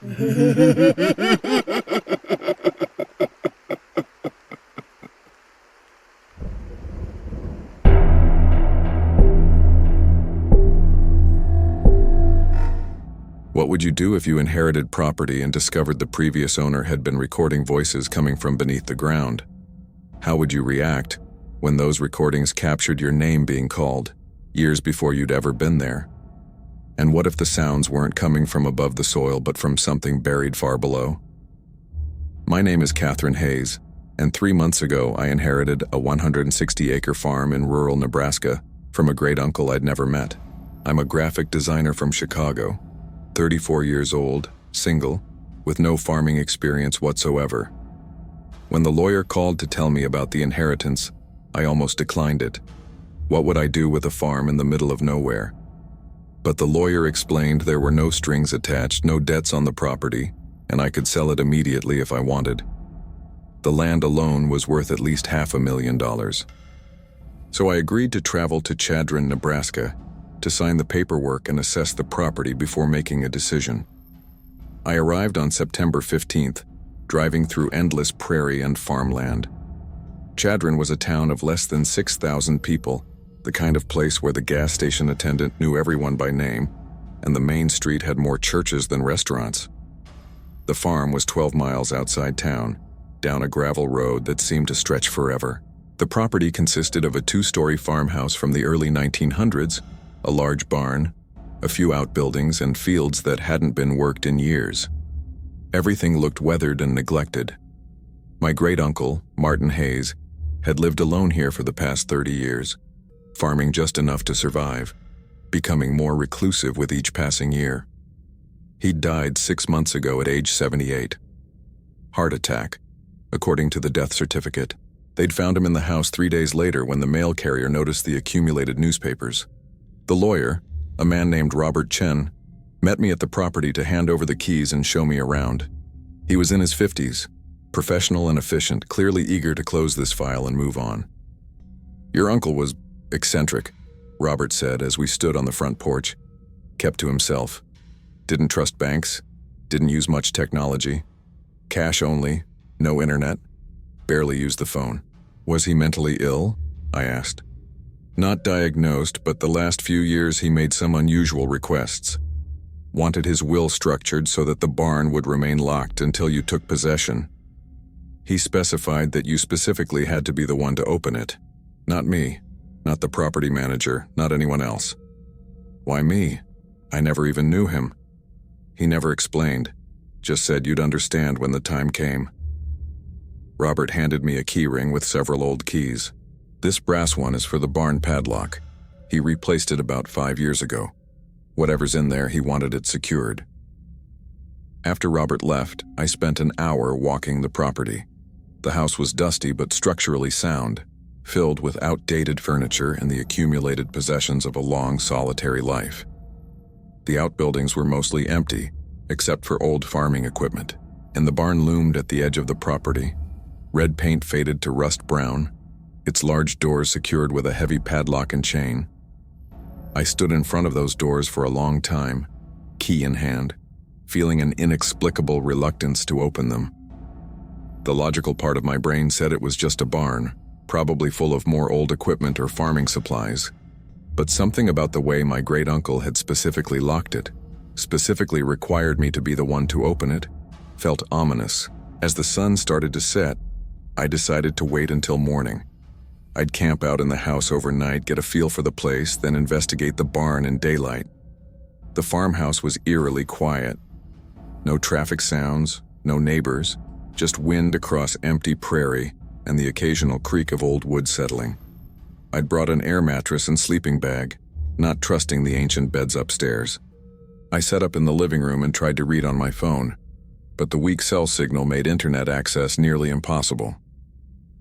What would you do if you inherited property and discovered the previous owner had been recording voices coming from beneath the ground? How would you react when those recordings captured your name being called, years before you'd ever been there? And what if the sounds weren't coming from above the soil but from something buried far below? My name is Catherine Hayes, and 3 months ago I inherited a 160-acre farm in rural Nebraska from a great-uncle I'd never met. I'm a graphic designer from Chicago, 34 years old, single, with no farming experience whatsoever. When the lawyer called to tell me about the inheritance, I almost declined it. What would I do with a farm in the middle of nowhere? But the lawyer explained there were no strings attached, no debts on the property, and I could sell it immediately if I wanted. The land alone was worth at least $500,000. So I agreed to travel to Chadron, Nebraska, to sign the paperwork and assess the property before making a decision. I arrived on September 15th, driving through endless prairie and farmland. Chadron was a town of less than 6,000 people, the kind of place where the gas station attendant knew everyone by name, and the main street had more churches than restaurants. The farm was 12 miles outside town, down a gravel road that seemed to stretch forever. The property consisted of a 2-story farmhouse from the early 1900s, a large barn, a few outbuildings, and fields that hadn't been worked in years. Everything looked weathered and neglected. My great-uncle, Martin Hayes, had lived alone here for the past 30 years, farming just enough to survive, becoming more reclusive with each passing year. He'd died 6 months ago at age 78. Heart attack, according to the death certificate. They'd found him in the house 3 days later when the mail carrier noticed the accumulated newspapers. The lawyer, a man named Robert Chen, met me at the property to hand over the keys and show me around. He was in his 50s, professional and efficient, clearly eager to close this file and move on. "Your uncle was eccentric," Robert said as we stood on the front porch. "Kept to himself. Didn't trust banks. Didn't use much technology. Cash only. No internet. Barely used the phone." "Was he mentally ill?" I asked. "Not diagnosed, but the last few years he made some unusual requests. Wanted his will structured so that the barn would remain locked until you took possession. He specified that you specifically had to be the one to open it. Not me, not the property manager, not anyone else." "Why me? I never even knew him." "He never explained, just said you'd understand when the time came." Robert handed me a key ring with several old keys. "This brass one is for the barn padlock. He replaced it about 5 years ago. Whatever's in there, he wanted it secured." After Robert left, I spent an hour walking the property. The house was dusty but structurally sound, filled with outdated furniture and the accumulated possessions of a long, solitary life. The outbuildings were mostly empty, except for old farming equipment, and the barn loomed at the edge of the property. Red paint faded to rust brown, its large doors secured with a heavy padlock and chain. I stood in front of those doors for a long time, key in hand, feeling an inexplicable reluctance to open them. The logical part of my brain said it was just a barn, probably full of more old equipment or farming supplies. But something about the way my great-uncle had specifically locked it, specifically required me to be the one to open it, felt ominous. As the sun started to set, I decided to wait until morning. I'd camp out in the house overnight, get a feel for the place, then investigate the barn in daylight. The farmhouse was eerily quiet. No traffic sounds, no neighbors, just wind across empty prairie and the occasional creak of old wood settling. I'd brought an air mattress and sleeping bag, not trusting the ancient beds upstairs. I set up in the living room and tried to read on my phone, but the weak cell signal made internet access nearly impossible.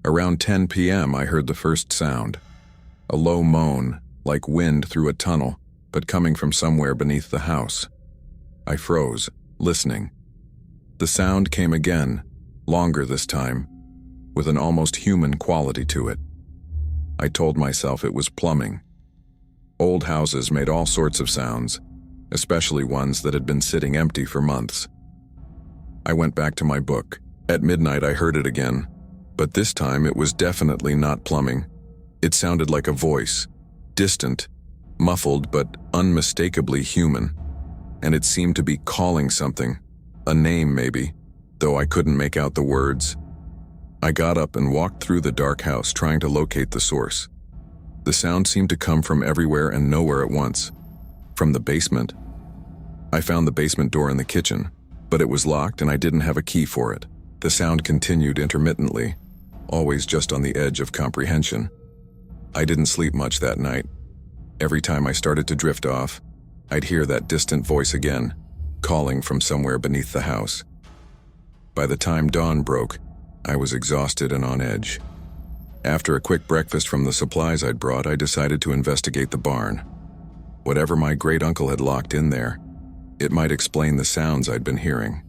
Around 10 p.m. I heard the first sound, a low moan, like wind through a tunnel, but coming from somewhere beneath the house. I froze, listening. The sound came again, longer this time, with an almost human quality to it. I told myself it was plumbing. Old houses made all sorts of sounds, especially ones that had been sitting empty for months. I went back to my book. At midnight, I heard it again, but this time it was definitely not plumbing. It sounded like a voice, distant, muffled, but unmistakably human, and it seemed to be calling something, a name maybe, though I couldn't make out the words. I got up and walked through the dark house trying to locate the source. The sound seemed to come from everywhere and nowhere at once. From the basement. I found the basement door in the kitchen, but it was locked and I didn't have a key for it. The sound continued intermittently, always just on the edge of comprehension. I didn't sleep much that night. Every time I started to drift off, I'd hear that distant voice again, calling from somewhere beneath the house. By the time dawn broke, I was exhausted and on edge. After a quick breakfast from the supplies I'd brought, I decided to investigate the barn. Whatever my great-uncle had locked in there, it might explain the sounds I'd been hearing.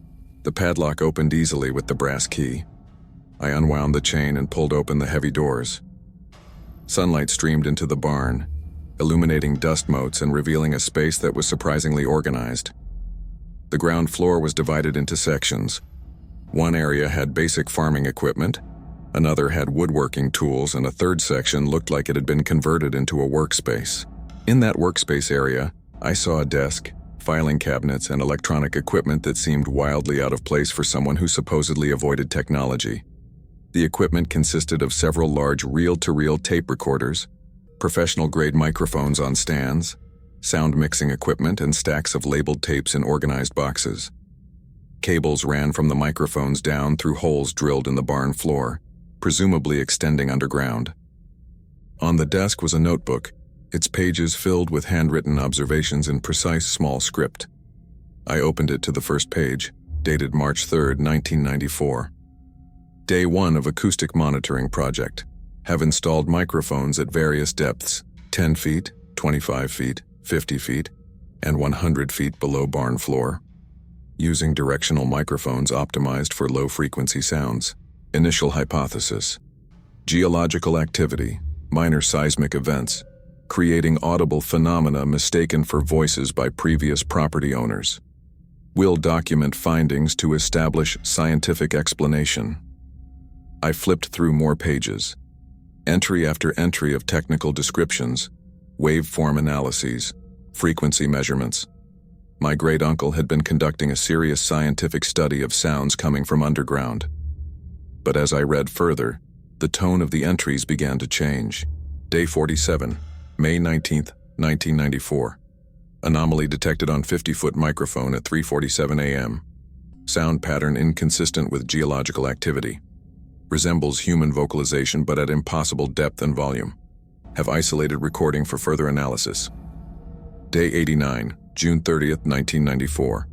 The padlock opened easily with the brass key. I unwound the chain and pulled open the heavy doors. Sunlight streamed into the barn, illuminating dust motes and revealing a space that was surprisingly organized. The ground floor was divided into sections. One area had basic farming equipment, another had woodworking tools, and a third section looked like it had been converted into a workspace. In that workspace area, I saw a desk, filing cabinets, and electronic equipment that seemed wildly out of place for someone who supposedly avoided technology. The equipment consisted of several large reel-to-reel tape recorders, professional-grade microphones on stands, sound mixing equipment, and stacks of labeled tapes in organized boxes. Cables ran from the microphones down through holes drilled in the barn floor, presumably extending underground. On the desk was a notebook, its pages filled with handwritten observations in precise small script. I opened it to the first page, dated March 3, 1994. Day 1 of acoustic monitoring project. Have installed microphones at various depths, 10 feet, 25 feet, 50 feet, and 100 feet below barn floor. Using directional microphones optimized for low-frequency sounds. Initial hypothesis. Geological activity, minor seismic events, creating audible phenomena mistaken for voices by previous property owners. Will document findings to establish scientific explanation. I flipped through more pages. Entry after entry of technical descriptions, waveform analyses, frequency measurements. My great-uncle had been conducting a serious scientific study of sounds coming from underground. But as I read further, the tone of the entries began to change. Day 47, May 19, 1994. Anomaly detected on 50-foot microphone at 3:47 a.m. Sound pattern inconsistent with geological activity. Resembles human vocalization but at impossible depth and volume. Have isolated recording for further analysis. Day 89, June 30, 1994.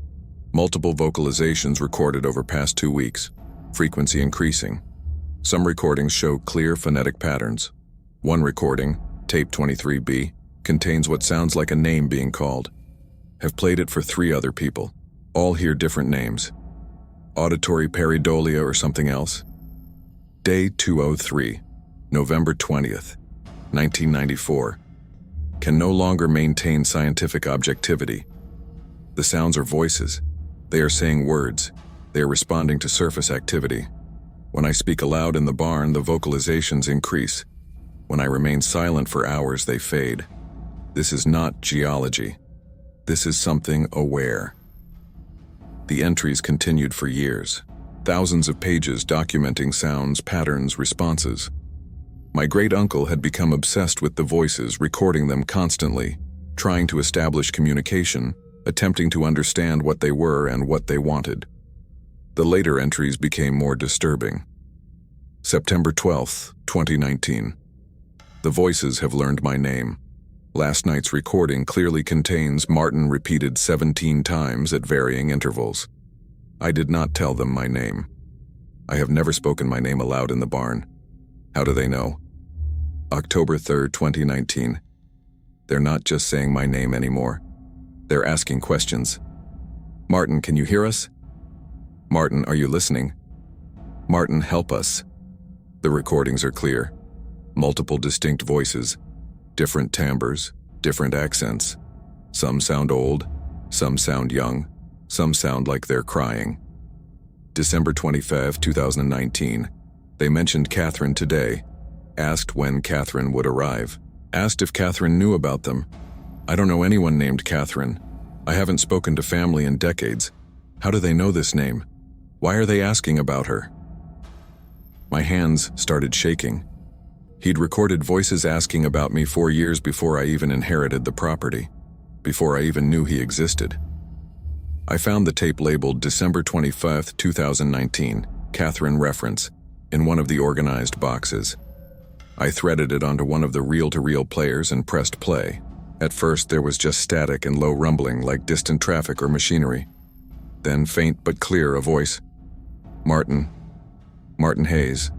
Multiple vocalizations recorded over past 2 weeks. Frequency increasing. Some recordings show clear phonetic patterns. One recording, tape 23B, contains what sounds like a name being called. Have played it for 3 other people. All hear different names. Auditory pareidolia or something else. Day 203, November 20th, 1994. Can no longer maintain scientific objectivity. The sounds are voices. They are saying words. They are responding to surface activity. When I speak aloud in the barn, the vocalizations increase. When I remain silent for hours, they fade. This is not geology. This is something aware. The entries continued for years. Thousands of pages documenting sounds, patterns, responses. My great-uncle had become obsessed with the voices, recording them constantly, trying to establish communication, attempting to understand what they were and what they wanted. The later entries became more disturbing. September 12, 2019. The voices have learned my name. Last night's recording clearly contains Martin repeated 17 times at varying intervals. I did not tell them my name. I have never spoken my name aloud in the barn. How do they know? October 3, 2019. They're not just saying my name anymore. They're asking questions. Martin, can you hear us? Martin, are you listening? Martin, help us. The recordings are clear. Multiple distinct voices, different timbres, different accents. Some sound old, some sound young, some sound like they're crying. December 25, 2019. They mentioned Catherine today. Asked when Catherine would arrive. Asked if Catherine knew about them. I don't know anyone named Catherine. I haven't spoken to family in decades. How do they know this name? Why are they asking about her? My hands started shaking. He'd recorded voices asking about me 4 years before I even inherited the property, before I even knew he existed. I found the tape labeled December 25, 2019, Catherine reference, in one of the organized boxes. I threaded it onto one of the reel-to-reel players and pressed play. At first there was just static and low rumbling like distant traffic or machinery. Then faint but clear a voice. Martin Hayes.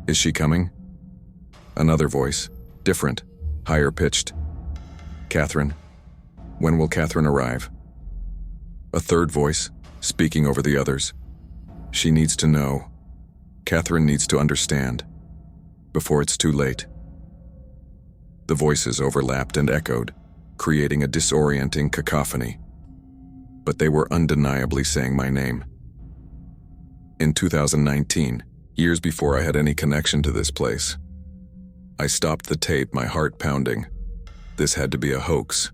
Is she coming? Another voice, different, higher pitched. Catherine. When will Catherine arrive? A third voice, speaking over the others. She needs to know. Catherine needs to understand. Before it's too late. The voices overlapped and echoed, creating a disorienting cacophony. But they were undeniably saying my name. In 2019, years before I had any connection to this place, I stopped the tape, my heart pounding. This had to be a hoax.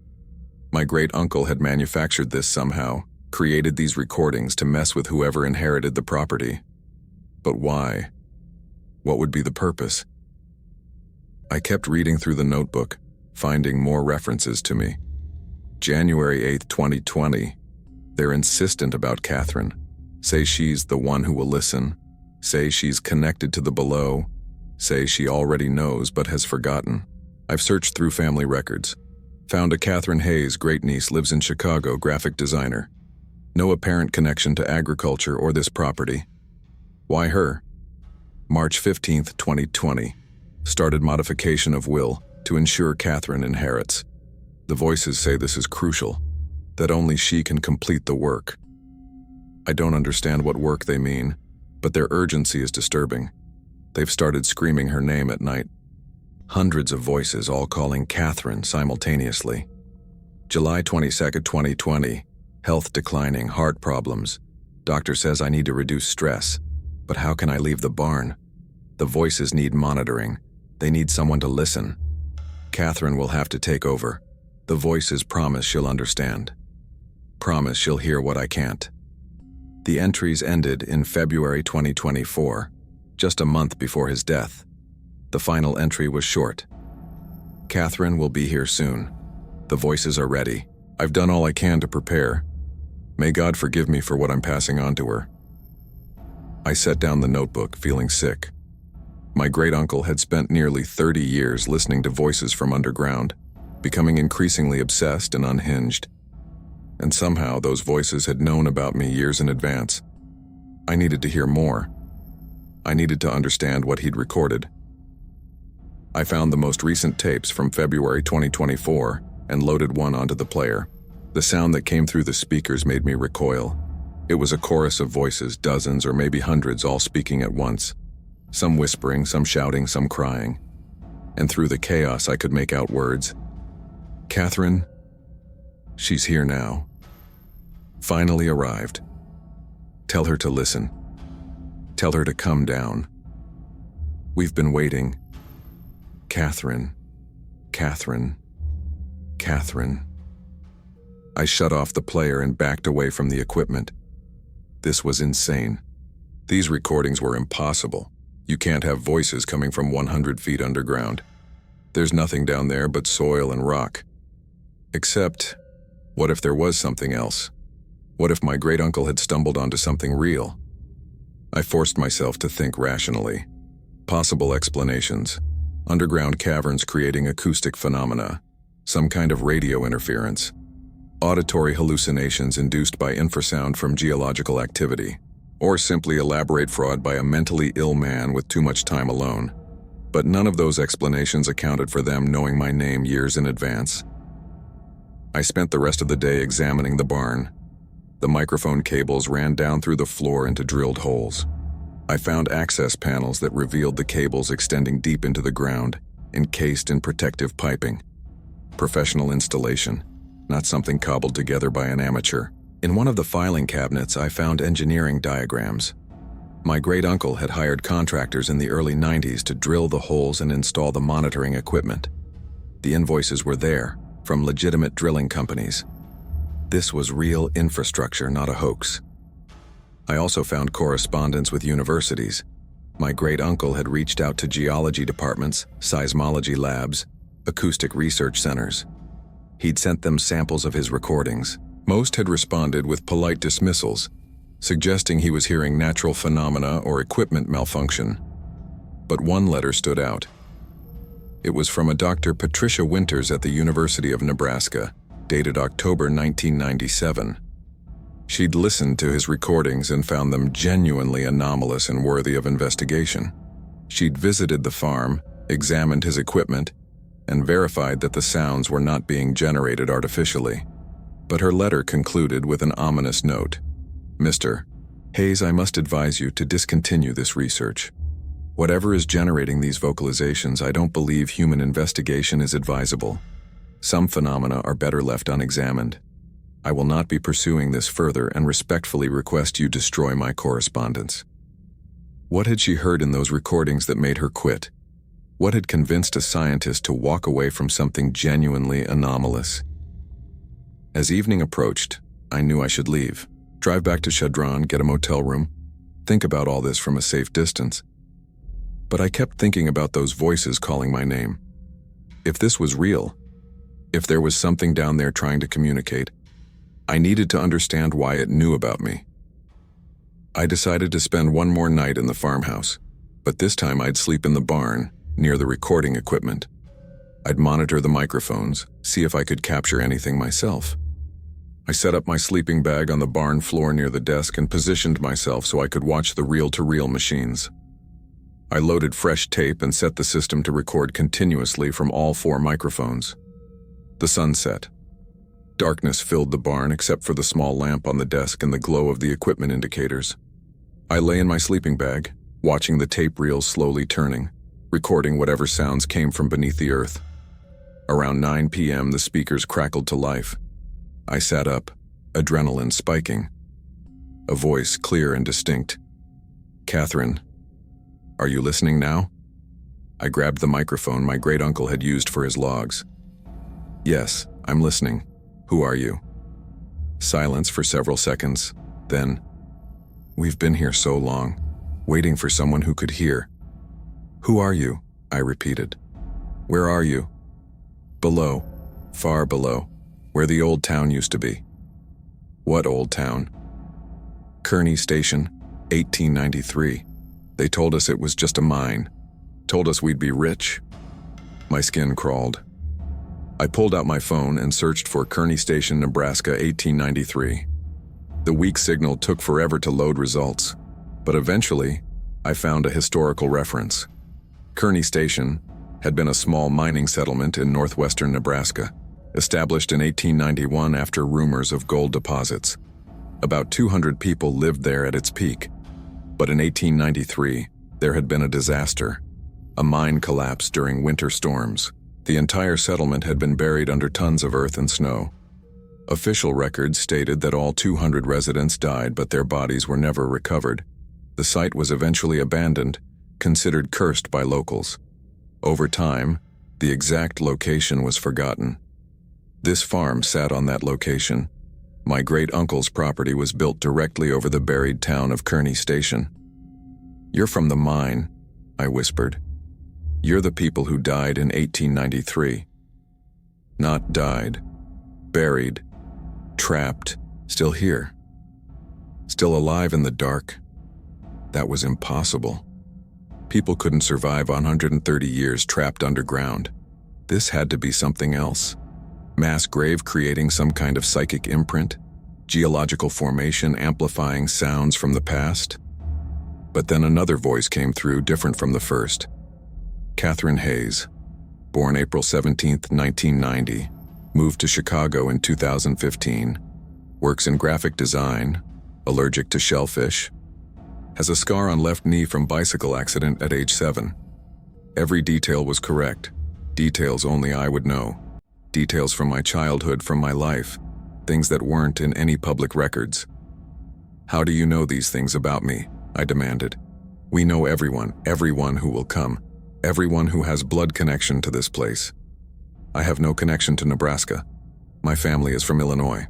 My great-uncle had manufactured this somehow, created these recordings to mess with whoever inherited the property. But why? What would be the purpose? I kept reading through the notebook, finding more references to me. January 8, 2020. They're insistent about Catherine. Say she's the one who will listen. Say she's connected to the below. Say she already knows but has forgotten. I've searched through family records. Found a Catherine Hayes great-niece lives in Chicago, graphic designer. No apparent connection to agriculture or this property. Why her? March 15, 2020. Started modification of will to ensure Catherine inherits. The voices say this is crucial, that only she can complete the work. I don't understand what work they mean, but their urgency is disturbing. They've started screaming her name at night. Hundreds of voices all calling Catherine simultaneously. July 22, 2020. Health declining, heart problems. Doctor says I need to reduce stress. But how can I leave the barn? The voices need monitoring. They need someone to listen. Catherine will have to take over. The voices promise she'll understand. Promise she'll hear what I can't. The entries ended in February 2024, just a month before his death. The final entry was short. Catherine will be here soon. The voices are ready. I've done all I can to prepare. May God forgive me for what I'm passing on to her. I set down the notebook, feeling sick. My great-uncle had spent nearly 30 years listening to voices from underground, becoming increasingly obsessed and unhinged. And somehow those voices had known about me years in advance. I needed to hear more. I needed to understand what he'd recorded. I found the most recent tapes from February 2024 and loaded one onto the player. The sound that came through the speakers made me recoil. It was a chorus of voices, dozens or maybe hundreds, all speaking at once. Some whispering, some shouting, some crying. And through the chaos I could make out words. Catherine, she's here now. Finally arrived. Tell her to listen. Tell her to come down. We've been waiting. Catherine, Catherine, Catherine. I shut off the player and backed away from the equipment. This was insane. These recordings were impossible. You can't have voices coming from 100 feet underground. There's nothing down there but soil and rock. Except, what if there was something else? What if my great-uncle had stumbled onto something real? I forced myself to think rationally. Possible explanations. Underground caverns creating acoustic phenomena. Some kind of radio interference. Auditory hallucinations induced by infrasound from geological activity. Or simply elaborate fraud by a mentally ill man with too much time alone. But none of those explanations accounted for them knowing my name years in advance. I spent the rest of the day examining the barn. The microphone cables ran down through the floor into drilled holes. I found access panels that revealed the cables extending deep into the ground, encased in protective piping. Professional installation, not something cobbled together by an amateur. In one of the filing cabinets, I found engineering diagrams. My great-uncle had hired contractors in the early 90s to drill the holes and install the monitoring equipment. The invoices were there, from legitimate drilling companies. This was real infrastructure, not a hoax. I also found correspondence with universities. My great-uncle had reached out to geology departments, seismology labs, acoustic research centers. He'd sent them samples of his recordings. Most had responded with polite dismissals, suggesting he was hearing natural phenomena or equipment malfunction. But one letter stood out. It was from a Dr. Patricia Winters at the University of Nebraska, dated October 1997. She'd listened to his recordings and found them genuinely anomalous and worthy of investigation. She'd visited the farm, examined his equipment, and verified that the sounds were not being generated artificially. But her letter concluded with an ominous note. Mr. Hayes, I must advise you to discontinue this research. Whatever is generating these vocalizations, I don't believe human investigation is advisable. Some phenomena are better left unexamined. I will not be pursuing this further and respectfully request you destroy my correspondence. What had she heard in those recordings that made her quit? What had convinced a scientist to walk away from something genuinely anomalous? As evening approached, I knew I should leave. Drive back to Chadron, get a motel room, think about all this from a safe distance. But I kept thinking about those voices calling my name. If this was real, if there was something down there trying to communicate, I needed to understand why it knew about me. I decided to spend one more night in the farmhouse, but this time I'd sleep in the barn, near the recording equipment. I'd monitor the microphones, see if I could capture anything myself. I set up my sleeping bag on the barn floor near the desk and positioned myself so I could watch the reel-to-reel machines. I loaded fresh tape and set the system to record continuously from all 4 microphones. The sun set. Darkness filled the barn except for the small lamp on the desk and the glow of the equipment indicators. I lay in my sleeping bag, watching the tape reels slowly turning, recording whatever sounds came from beneath the earth. Around 9 p.m., the speakers crackled to life. I sat up, adrenaline spiking. A voice clear and distinct. Catherine, are you listening now? I grabbed the microphone my great-uncle had used for his logs. Yes, I'm listening. Who are you? Silence for several seconds, then, we've been here so long, waiting for someone who could hear. Who are you? I repeated. Where are you? Below, far below, where the old town used to be. What old town? Kearney Station, 1893. They told us it was just a mine. Told us we'd be rich. My skin crawled. I pulled out my phone and searched for Kearney Station, Nebraska, 1893. The weak signal took forever to load results, but eventually, I found a historical reference. Kearney Station had been a small mining settlement in northwestern Nebraska, established in 1891 after rumors of gold deposits. About 200 people lived there at its peak. But in 1893, there had been a disaster. A mine collapsed during winter storms. The entire settlement had been buried under tons of earth and snow. Official records stated that all 200 residents died, but their bodies were never recovered. The site was eventually abandoned, considered cursed by locals. Over time, the exact location was forgotten. This farm sat on that location. My great-uncle's property was built directly over the buried town of Kearney Station. You're from the mine, I whispered. You're the people who died in 1893. Not died. Buried. Trapped. Still here. Still alive in the dark. That was impossible. People couldn't survive 130 years trapped underground. This had to be something else. Mass grave creating some kind of psychic imprint, geological formation amplifying sounds from the past. But then another voice came through, different from the first. Catherine Hayes, born April 17, 1990, moved to Chicago in 2015, works in graphic design, allergic to shellfish, has a scar on left knee from bicycle accident at age 7. Every detail was correct, details only I would know. Details from my childhood, from my life. things that weren't in any public records. "How do you know these things about me?" I demanded. "We know everyone who will come, everyone who has blood connection to this place." "I have no connection to Nebraska. My family is from Illinois.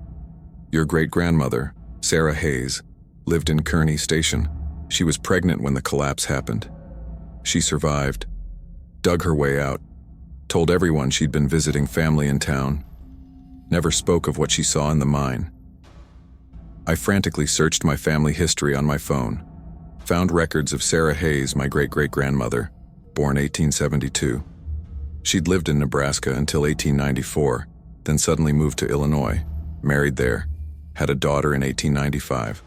Your great-grandmother, Sarah Hayes, lived in Kearney Station. She was pregnant when the collapse happened. She survived, dug her way out, told everyone she'd been visiting family in town, never spoke of what she saw in the mine." I frantically searched my family history on my phone, found records of Sarah Hayes, my great-great-grandmother, born 1872. She'd lived in Nebraska until 1894, then suddenly moved to Illinois, married there, had a daughter in 1895.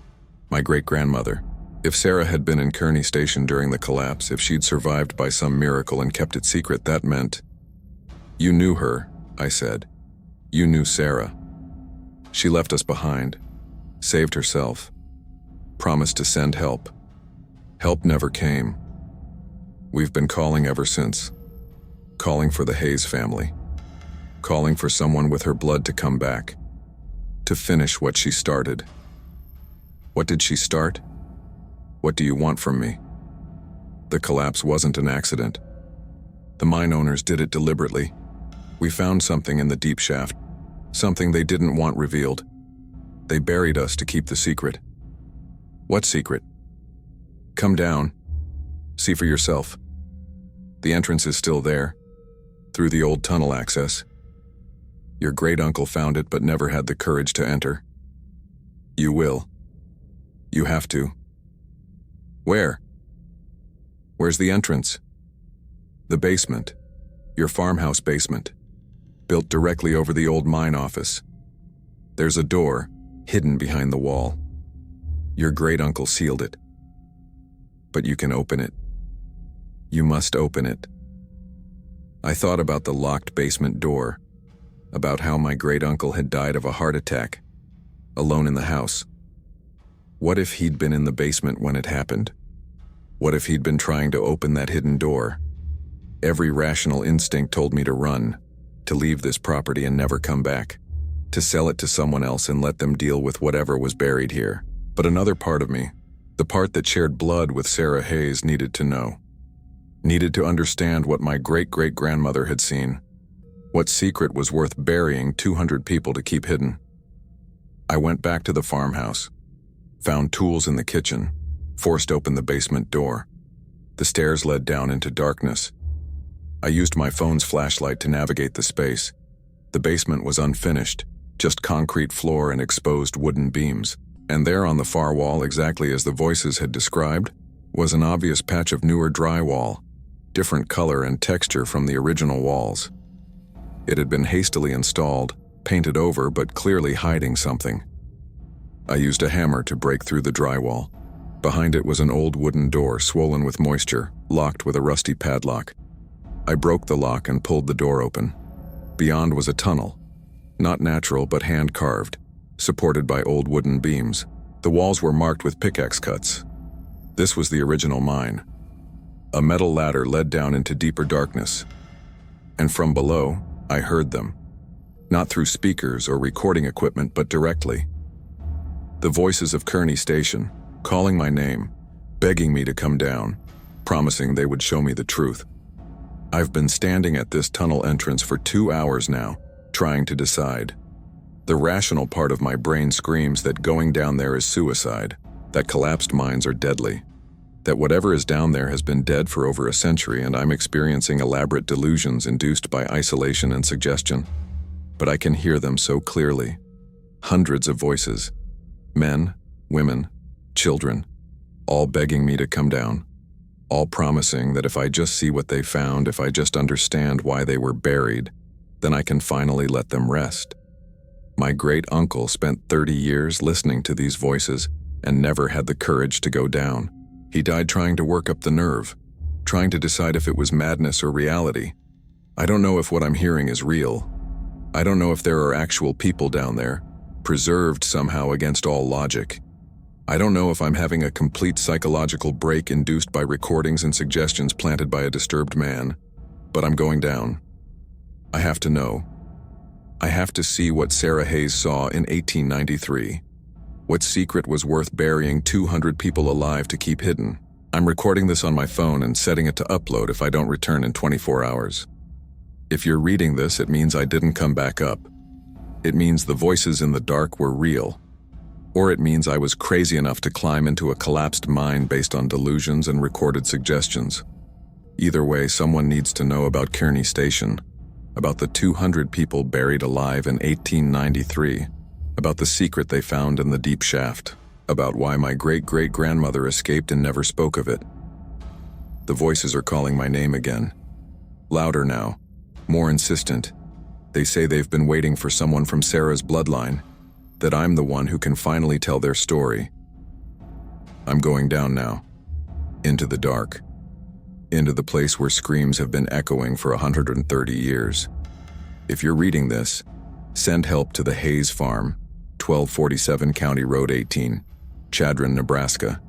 My great-grandmother. If Sarah had been in Kearney Station during the collapse, if she'd survived by some miracle and kept it secret, that meant— "You knew her," I said. "You knew Sarah. She left us behind, saved herself, promised to send help. Help never came. We've been calling ever since. Calling for the Hayes family. Calling for someone with her blood to come back. To finish what she started." "What did she start? What do you want from me?" "The collapse wasn't an accident. The mine owners did it deliberately. We found something in the deep shaft, something they didn't want revealed. They buried us to keep the secret." "What secret?" "Come down. See for yourself. The entrance is still there, through the old tunnel access. Your great-uncle found it but never had the courage to enter. You will. You have to." "Where?" "Where's the entrance?" "The basement. Your farmhouse basement. Built directly over the old mine office. There's a door, hidden behind the wall. Your great-uncle sealed it. But you can open it. You must open it." I thought about the locked basement door, about how my great-uncle had died of a heart attack, alone in the house. What if he'd been in the basement when it happened? What if he'd been trying to open that hidden door? Every rational instinct told me to run, to leave this property and never come back, to sell it to someone else and let them deal with whatever was buried here. But another part of me, the part that shared blood with Sarah Hayes, needed to know. Needed to understand what my great-great-grandmother had seen. What secret was worth burying 200 people to keep hidden? I went back to the farmhouse, found tools in the kitchen, forced open the basement door. The stairs led down into darkness. I used my phone's flashlight to navigate the space. The basement was unfinished, just concrete floor and exposed wooden beams. And there on the far wall, exactly as the voices had described, was an obvious patch of newer drywall, different color and texture from the original walls. It had been hastily installed, painted over, but clearly hiding something. I used a hammer to break through the drywall. Behind it was an old wooden door swollen with moisture, locked with a rusty padlock. I broke the lock and pulled the door open. Beyond was a tunnel, not natural but hand-carved, supported by old wooden beams. The walls were marked with pickaxe cuts. This was the original mine. A metal ladder led down into deeper darkness. And from below, I heard them. Not through speakers or recording equipment, but directly. The voices of Kearney Station, calling my name, begging me to come down, promising they would show me the truth. I've been standing at this tunnel entrance for 2 hours now, trying to decide. The rational part of my brain screams that going down there is suicide, that collapsed mines are deadly, that whatever is down there has been dead for over a century and I'm experiencing elaborate delusions induced by isolation and suggestion. But I can hear them so clearly. Hundreds of voices. Men, women, children, all begging me to come down. All promising that if I just see what they found, if I just understand why they were buried, then I can finally let them rest. My great-uncle spent 30 years listening to these voices and never had the courage to go down. He died trying to work up the nerve, trying to decide if it was madness or reality. I don't know if what I'm hearing is real. I don't know if there are actual people down there, preserved somehow against all logic. I don't know if I'm having a complete psychological break induced by recordings and suggestions planted by a disturbed man, but I'm going down. I have to know. I have to see what Sarah Hayes saw in 1893. What secret was worth burying 200 people alive to keep hidden? I'm recording this on my phone and setting it to upload if I don't return in 24 hours. If you're reading this, it means I didn't come back up. It means the voices in the dark were real. Or it means I was crazy enough to climb into a collapsed mind based on delusions and recorded suggestions. Either way, someone needs to know about Kearney Station, about the 200 people buried alive in 1893, about the secret they found in the deep shaft, about why my great-great-grandmother escaped and never spoke of it. The voices are calling my name again. Louder now, more insistent. They say they've been waiting for someone from Sarah's bloodline, that I'm the one who can finally tell their story. I'm going down now, into the dark, into the place where screams have been echoing for 130 years. If you're reading this, send help to the Hayes Farm, 1247 County Road 18, Chadron, Nebraska.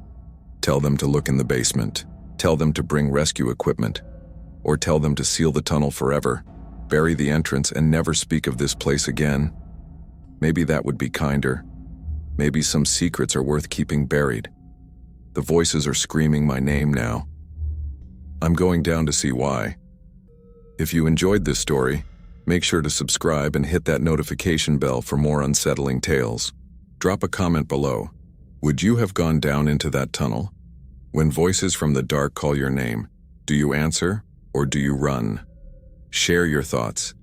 Tell them to look in the basement. Tell them to bring rescue equipment. Or tell them to seal the tunnel forever, bury the entrance, and never speak of this place again. Maybe that would be kinder. Maybe some secrets are worth keeping buried. The voices are screaming my name now. I'm going down to see why. If you enjoyed this story, make sure to subscribe and hit that notification bell for more unsettling tales. Drop a comment below. Would you have gone down into that tunnel? When voices from the dark call your name, do you answer or do you run? Share your thoughts.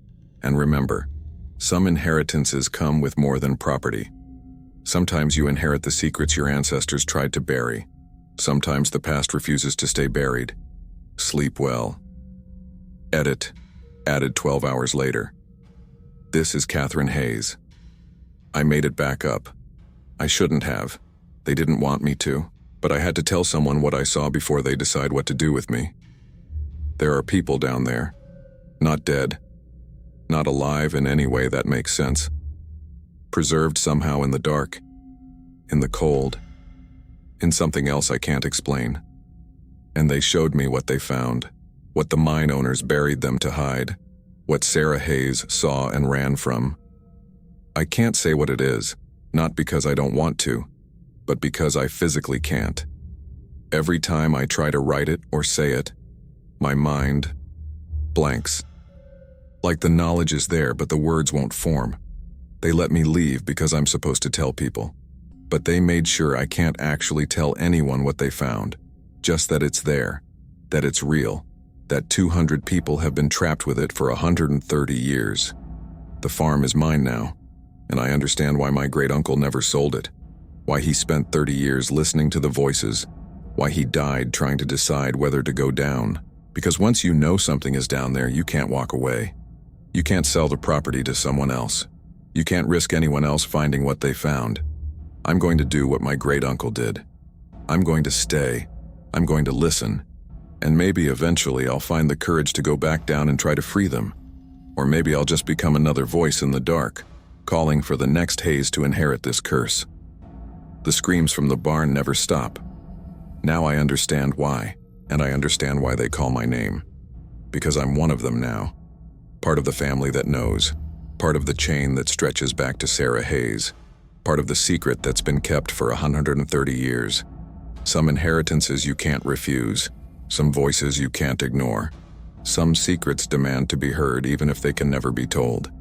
And remember, some inheritances come with more than property. Sometimes you inherit the secrets your ancestors tried to bury. Sometimes the past refuses to stay buried. Sleep well. Edit. Added 12 hours later. This is Catherine Hayes. I made it back up. I shouldn't have. They didn't want me to, but I had to tell someone what I saw before they decide what to do with me. There are people down there. Not dead. Not alive in any way that makes sense. Preserved somehow in the dark. In the cold. In something else I can't explain. And they showed me what they found. What the mine owners buried them to hide. What Sarah Hayes saw and ran from. I can't say what it is, not because I don't want to, but because I physically can't. Every time I try to write it or say it, my mind blanks. Like the knowledge is there, but the words won't form. They let me leave because I'm supposed to tell people. But they made sure I can't actually tell anyone what they found. Just that it's there, that it's real, that 200 people have been trapped with it for 130 years. The farm is mine now, and I understand why my great-uncle never sold it, why he spent 30 years listening to the voices, why he died trying to decide whether to go down. Because once you know something is down there, you can't walk away. You can't sell the property to someone else. You can't risk anyone else finding what they found. I'm going to do what my great-uncle did. I'm going to stay. I'm going to listen. And maybe eventually I'll find the courage to go back down and try to free them. Or maybe I'll just become another voice in the dark, calling for the next Hayes to inherit this curse. The screams from the barn never stop. Now I understand why, and I understand why they call my name. Because I'm one of them now. Part of the family that knows. Part of the chain that stretches back to Sarah Hayes. Part of the secret that's been kept for 130 years. Some inheritances you can't refuse. Some voices you can't ignore. Some secrets demand to be heard even if they can never be told.